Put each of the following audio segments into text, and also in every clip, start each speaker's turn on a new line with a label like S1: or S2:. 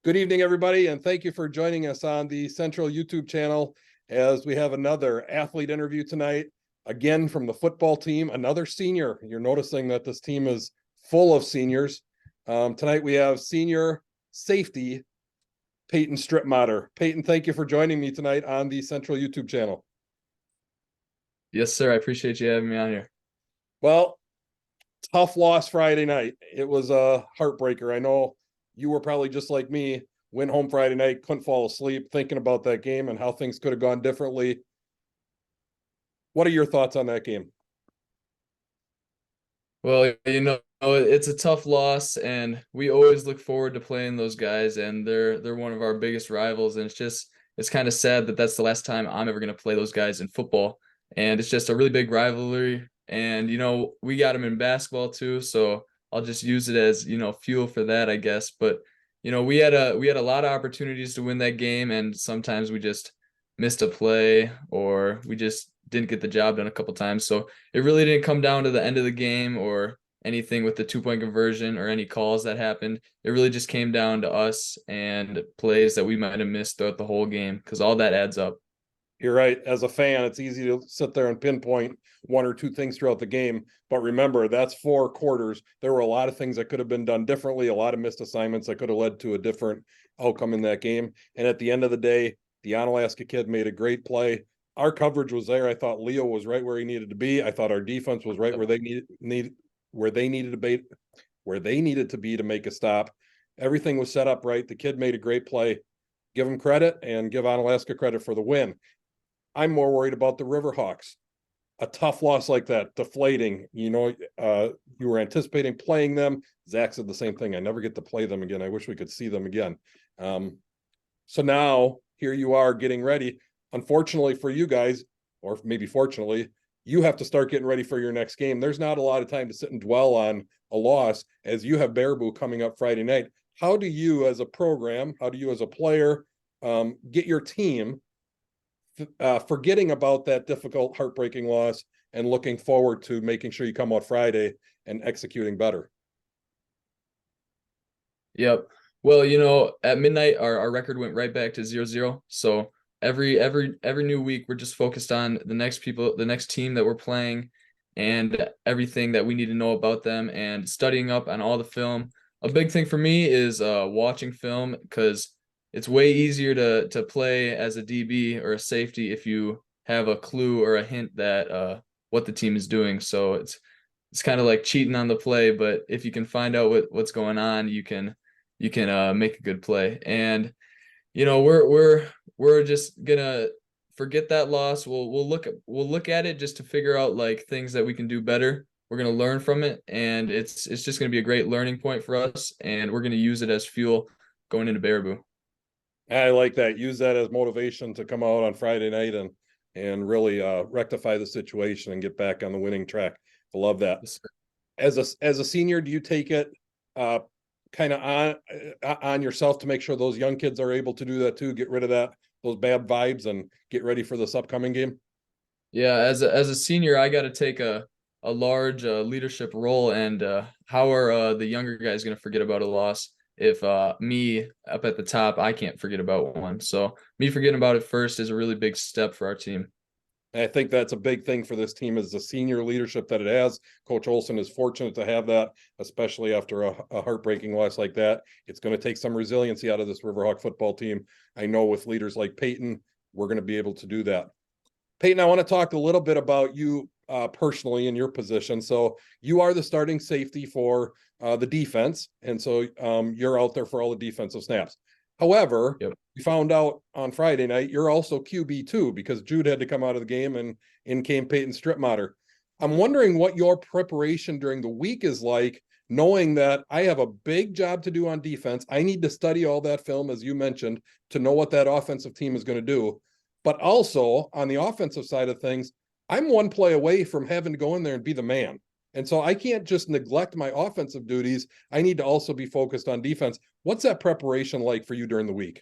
S1: Good evening, everybody, and thank you for joining us on the Central YouTube channel as we have another athlete interview tonight, again from the football team, another senior. You're noticing that this team is full of seniors. Tonight we have senior safety, Peyton Strittmater. Peyton, thank you for joining me tonight on the Central YouTube channel.
S2: Yes, sir. I appreciate you having me on here.
S1: Well, tough loss Friday night. It was a heartbreaker. I know you were probably just like me, went home Friday night, couldn't fall asleep thinking about that game and how things could have gone differently. What are your thoughts on that game?
S2: Well, it's a tough loss, and we always look forward to playing those guys, and they're one of our biggest rivals, and it's kind of sad that that's the last time I'm ever going to play those guys in football, and it's just a really big rivalry, and we got them in basketball too, so I'll just use it as fuel for that, I guess. But we had a lot of opportunities to win that game, and sometimes we just missed a play or we just didn't get the job done a couple times. So it really didn't come down to the end of the game or anything with the 2-point conversion or any calls that happened. It really just came down to us and plays that we might have missed throughout the whole game, because all that adds up.
S1: You're right. As a fan, it's easy to sit there and pinpoint one or two things throughout the game. But remember, that's 4 quarters. There were a lot of things that could have been done differently, a lot of missed assignments that could have led to a different outcome in that game. And at the end of the day, the Onalaska kid made a great play. Our coverage was there. I thought Leo was right where he needed to be. I thought our defense was right where they needed to be to make a stop. Everything was set up right. The kid made a great play. Give him credit and give Onalaska credit for the win. I'm more worried about the RiverHawks. A tough loss like that, deflating. You were anticipating playing them. Zach said the same thing. I never get to play them again. I wish we could see them again. So now here you are getting ready. Unfortunately for you guys, or maybe fortunately, you have to start getting ready for your next game. There's not a lot of time to sit and dwell on a loss, as you have Baraboo coming up Friday night. How do you as a program, how do you as a player get your team forgetting about that difficult, heartbreaking loss and looking forward to making sure you come out Friday and executing better?
S2: Yep. Well, at midnight our record went right back to 0-0. So every new week we're just focused on the next team that we're playing, and everything that we need to know about them, and studying up on all the film. A big thing for me is watching film, because it's way easier to play as a DB or a safety if you have a clue or a hint that what the team is doing. So it's kind of like cheating on the play, but if you can find out what's going on, you can make a good play. And we're just gonna forget that loss. We'll look at it just to figure out like things that we can do better. We're gonna learn from it, and it's just gonna be a great learning point for us, and we're gonna use it as fuel going into Baraboo.
S1: I like that. Use that as motivation to come out on Friday night and really rectify the situation and get back on the winning track. I love that. As a senior, do you take it kind of on yourself to make sure those young kids are able to do that too, get rid of those bad vibes and get ready for this upcoming game?
S2: Yeah, as a senior, I got to take a large leadership role, and how are the younger guys going to forget about a loss if me up at the top, I can't forget about one? So me forgetting about it first is a really big step for our team.
S1: And I think that's a big thing for this team, is the senior leadership that it has. Coach Olson is fortunate to have that, especially after a heartbreaking loss like that. It's going to take some resiliency out of this RiverHawk football team. I know with leaders like Peyton, we're going to be able to do that. Peyton, I want to talk a little bit about you personally in your position. So you are the starting safety for the defense, and so you're out there for all the defensive snaps. However,
S2: Yep.
S1: we found out on Friday night you're also QB too, because Jude had to come out of the game and in came Peyton Strittmater. I'm wondering what your preparation during the week is like, knowing that I have a big job to do on defense. I need to study all that film, as you mentioned, to know what that offensive team is going to do. But also on the offensive side of things, I'm one play away from having to go in there and be the man. And so I can't just neglect my offensive duties. I need to also be focused on defense. What's that preparation like for you during the week?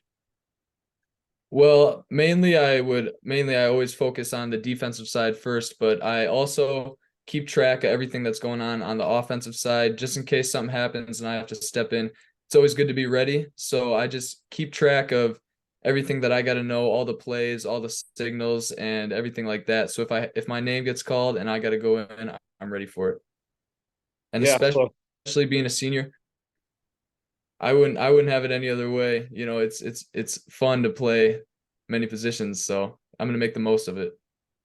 S2: Well, mainly I always focus on the defensive side first, but I also keep track of everything that's going on the offensive side, just in case something happens and I have to step in it's always good to be ready. So I just keep track of everything that I got to know, all the plays, all the signals, and everything like that. So if my name gets called and I got to go in, I'm ready for it. And
S1: Yeah.
S2: especially being a senior, I wouldn't have it any other way. You know, it's fun to play many positions, so I'm gonna make the most of it.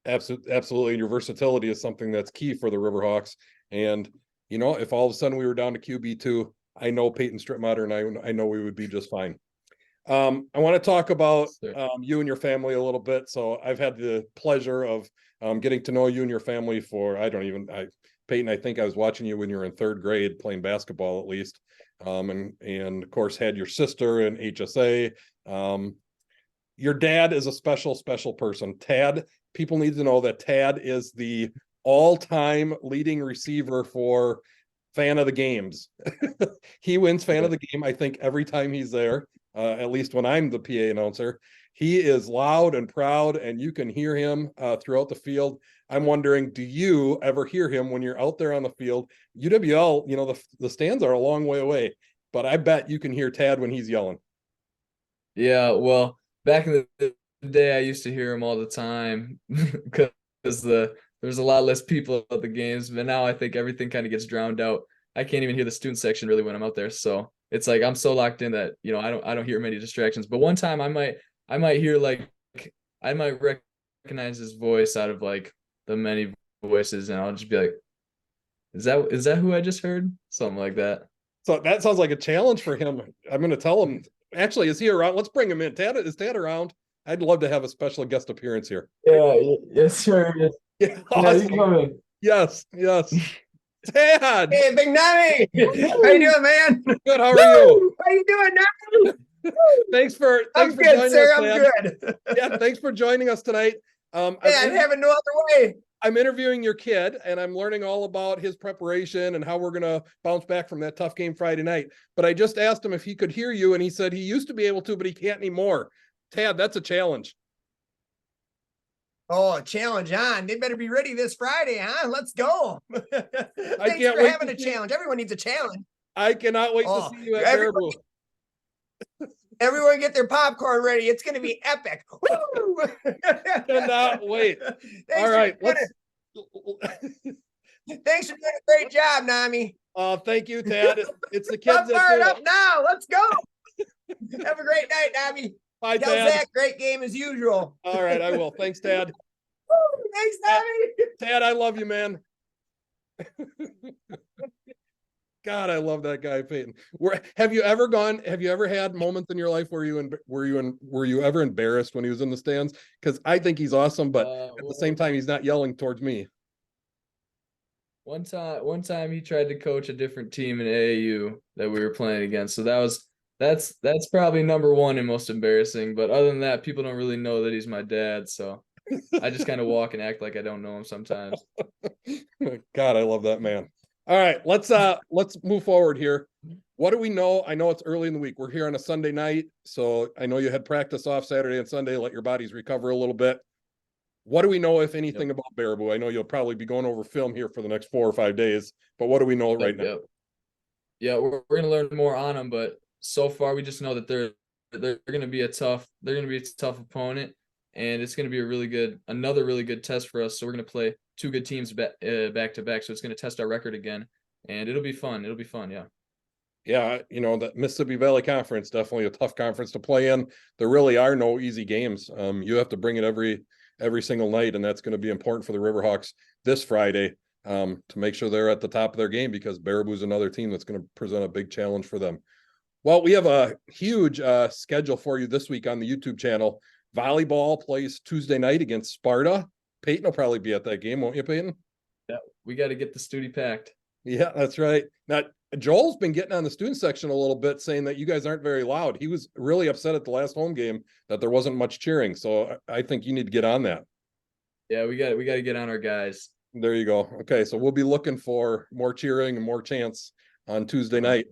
S1: Absolutely. Your versatility is something that's key for the RiverHawks. And, if all of a sudden we were down to QB2, I know Peyton Strittmater and I know we would be just fine. I want to talk about you and your family a little bit. So I've had the pleasure of getting to know you and your family for, Peyton, I think I was watching you when you were in third grade playing basketball at least. And of course had your sister in HSA. Your dad is a special person. Tad, people need to know that Tad is the all-time leading receiver for fan of the games. He wins fan of the game, I think, every time he's there, at least when I'm the PA announcer. He is loud and proud, and you can hear him throughout the field. I'm wondering, do you ever hear him when you're out there on the field? UWL, the stands are a long way away, but I bet you can hear Tad when he's yelling.
S2: Yeah, well, back in the day, I used to hear him all the time because there's a lot less people at the games, but now I think everything kind of gets drowned out. I can't even hear the student section really when I'm out there, so it's like I'm so locked in that I don't hear many distractions. But one time I might hear I might recognize his voice out of like the many voices, and I'll just be like, is that who I just heard? Something like that.
S1: So that sounds like a challenge for him. I'm going to tell him. Actually, is he around? Let's bring him in. Is Tad around? I'd love to have a special guest appearance here.
S2: Yeah, yes, sir.
S1: Yeah, awesome. Yes. Tad.
S3: Hey, Big Nami. How you doing, man?
S1: Good. How are you?
S3: How you doing, Nami?
S1: Thanks for
S3: I'm
S1: good,
S3: joining
S1: sir.
S3: us, I'm good.
S1: Yeah, thanks for joining us tonight.
S3: I'm having no other way.
S1: I'm interviewing your kid, and I'm learning all about his preparation and how we're going to bounce back from that tough game Friday night. But I just asked him if he could hear you, and he said he used to be able to, but he can't anymore. Tad, that's a challenge.
S3: Oh, challenge on. They better be ready this Friday, huh? Let's go. Thanks for having a challenge. Everyone needs a challenge.
S1: I cannot wait to see you at Baraboo.
S3: Everyone get their popcorn ready. It's going to be epic.
S1: Cannot wait. All right.
S3: Thanks for doing a great job, Nami.
S1: Thank you, Tad. It's the kids.
S3: I'm fired up now. Let's go. Have a great night, Nami.
S1: Bye,
S3: Tell
S1: Tad.
S3: Zach, great game as usual.
S1: All right, I will. Thanks, Tad.
S3: Thanks, Nami.
S1: Tad, I love you, man. God, I love that guy, Peyton. Have you ever had moments in your life where you ever embarrassed when he was in the stands? Because I think he's awesome, but at the same time, he's not yelling towards me.
S2: One time he tried to coach a different team in AAU that we were playing against. So that's probably number one and most embarrassing. But other than that, people don't really know that he's my dad. So I just kind of walk and act like I don't know him sometimes.
S1: God, I love that man. All right, let's move forward here. What do we know? I know it's early in the week. We're here on a Sunday night, so I know you had practice off Saturday and Sunday. Let your bodies recover a little bit. What do we know, if anything, about Baraboo? I know you'll probably be going over film here for the next 4 or 5 days, but what do we know right now?
S2: Yeah, we're gonna learn more on them, but so far we just know that they're gonna be a tough opponent, and it's gonna be another really good test for us. So we're gonna play 2 good teams back to back. So it's going to test our record again, and it'll be fun. Yeah.
S1: Yeah. The Mississippi Valley Conference, definitely a tough conference to play in. There really are no easy games. You have to bring it every single night. And that's going to be important for the RiverHawks this Friday to make sure they're at the top of their game, because Baraboo's another team that's going to present a big challenge for them. Well, we have a huge schedule for you this week on the YouTube channel. Volleyball plays Tuesday night against Sparta. Peyton will probably be at that game, won't you, Peyton?
S2: Yeah, we got to get the studio packed.
S1: Yeah, that's right. Now, Joel's been getting on the student section a little bit, saying that you guys aren't very loud. He was really upset at the last home game that there wasn't much cheering. So I think you need to get on that.
S2: Yeah, we got to get on our guys.
S1: There you go. Okay, so we'll be looking for more cheering and more chants on Tuesday night.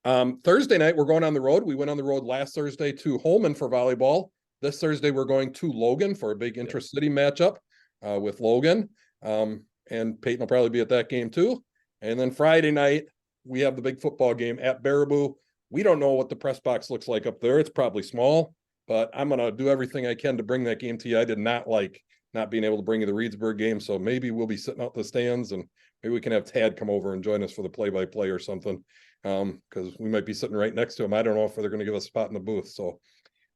S1: Thursday night, we're going on the road. We went on the road last Thursday to Holman for volleyball. This Thursday, we're going to Logan for a big intra-city matchup with Logan. And Peyton will probably be at that game too. And then Friday night, we have the big football game at Baraboo. We don't know what the press box looks like up there. It's probably small, but I'm going to do everything I can to bring that game to you. I did not like not being able to bring you the Reedsburg game. So maybe we'll be sitting out the stands, and maybe we can have Tad come over and join us for the play-by-play or something. Because we might be sitting right next to him. I don't know if they're going to give us a spot in the booth. So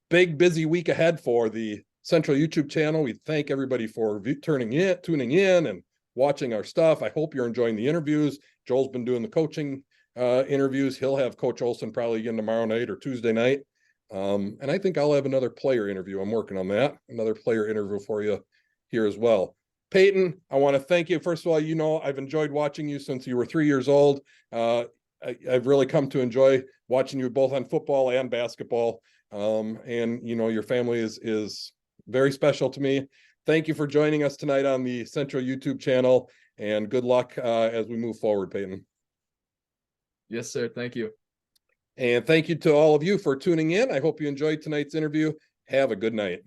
S1: big, busy week ahead for the Central YouTube channel. We thank everybody for tuning in and watching our stuff. I hope you're enjoying the interviews. Joel's been doing the coaching interviews. He'll have Coach Olson probably again tomorrow night or Tuesday night. And I think I'll have another player interview. I'm working on that. Another player interview for you here as well. Peyton, I want to thank you. First of all, you know, I've enjoyed watching you since you were 3 years old. I've really come to enjoy watching you both on football and basketball. And, you know, your family is very special to me. Thank you for joining us tonight on the Central YouTube channel, and good luck as we move forward, Peyton.
S2: Yes, sir. Thank you.
S1: And thank you to all of you for tuning in. I hope you enjoyed tonight's interview. Have a good night.